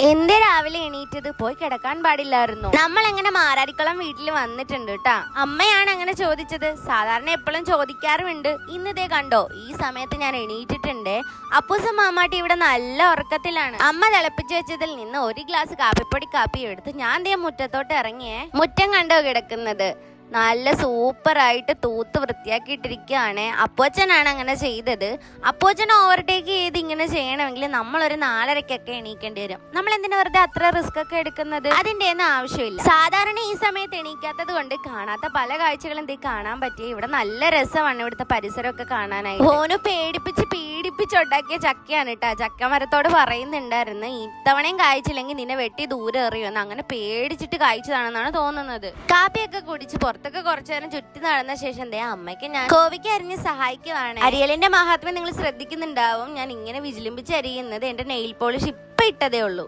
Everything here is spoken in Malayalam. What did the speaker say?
എന്തേ രാവിലെ എണീറ്റത്? പോയി കിടക്കാൻ പാടില്ലായിരുന്നു. നമ്മൾ എങ്ങനെ മാരാരിക്കുളം വീട്ടിൽ വന്നിട്ടുണ്ട് കേട്ടാ. അമ്മയാണ് അങ്ങനെ ചോദിച്ചത്. സാധാരണ എപ്പോഴും ചോദിക്കാറുമുണ്ട്. ഇന്നിതേ കണ്ടോ, ഈ സമയത്ത് ഞാൻ എണീറ്റിട്ടുണ്ട്. അപ്പൂസം മാമാട്ടി ഇവിടെ നല്ല ഉറക്കത്തിലാണ്. അമ്മ തിളപ്പിച്ചു വെച്ചതിൽ നിന്ന് ഒരു ഗ്ലാസ് കാപ്പിപ്പൊടി കാപ്പി എടുത്ത് ഞാൻ ദേ മുറ്റത്തോട്ട് ഇറങ്ങിയേ. മുറ്റം കണ്ടോ കിടക്കുന്നത്? നല്ല സൂപ്പറായിട്ട് തൂത്ത് വൃത്തിയാക്കിയിട്ടിരിക്കുകയാണ്. അപ്പൂച്ചനാണ് അങ്ങനെ ചെയ്തത്. അപ്പൂച്ചൻ ഓവർടേക്ക് ചെയ്ത് ഇങ്ങനെ ചെയ്യണമെങ്കിൽ നമ്മളൊരു 4:30 എണീക്കേണ്ടി വരും. നമ്മൾ എന്തിനാ വെറുതെ അത്ര റിസ്ക് ഒക്കെ എടുക്കുന്നത്? അതിന്റെ ഒന്നും ആവശ്യമില്ല. സാധാരണ ഈ സമയത്ത് എണീക്കാത്തത് കൊണ്ട് കാണാത്ത പല കാഴ്ചകളും എന്ത് കാണാൻ പറ്റി. ഇവിടെ നല്ല രസമാണ് ഇവിടുത്തെ പരിസരമൊക്കെ കാണാനായി. ഓന് പീഡിപ്പിച്ചുണ്ടാക്കിയ ചക്കയാണ് കേട്ടാ. ചക്ക മരത്തോട് പറയുന്നുണ്ടായിരുന്നു, ഇത്തവണയും കായ്ച്ചില്ലെങ്കിൽ നിന്നെ വെട്ടി ദൂരെ എറിയുമെന്ന്. അങ്ങനെ പേടിച്ചിട്ട് കായ്ച്ചതാണെന്നാണ് തോന്നുന്നത്. കാപ്പിയൊക്കെ കുടിച്ച് പുറത്തൊക്കെ കുറച്ചു നേരം ചുറ്റി നടന്ന ശേഷം അമ്മയ്ക്ക് ഞാൻ കോവിക്ക് അരിഞ്ഞ് സഹായിക്കുവാണ്. അരിയലിന്റെ മഹാത്മ്യം നിങ്ങൾ ശ്രദ്ധിക്കുന്നുണ്ടാവും. ഞാൻ ഇങ്ങനെ വിജിലിമ്പിച്ച് അരിയുന്നത് എന്റെ നെയിൽ പോളിഷ് ഇപ്പൊ ഇട്ടതേ ഉള്ളൂ.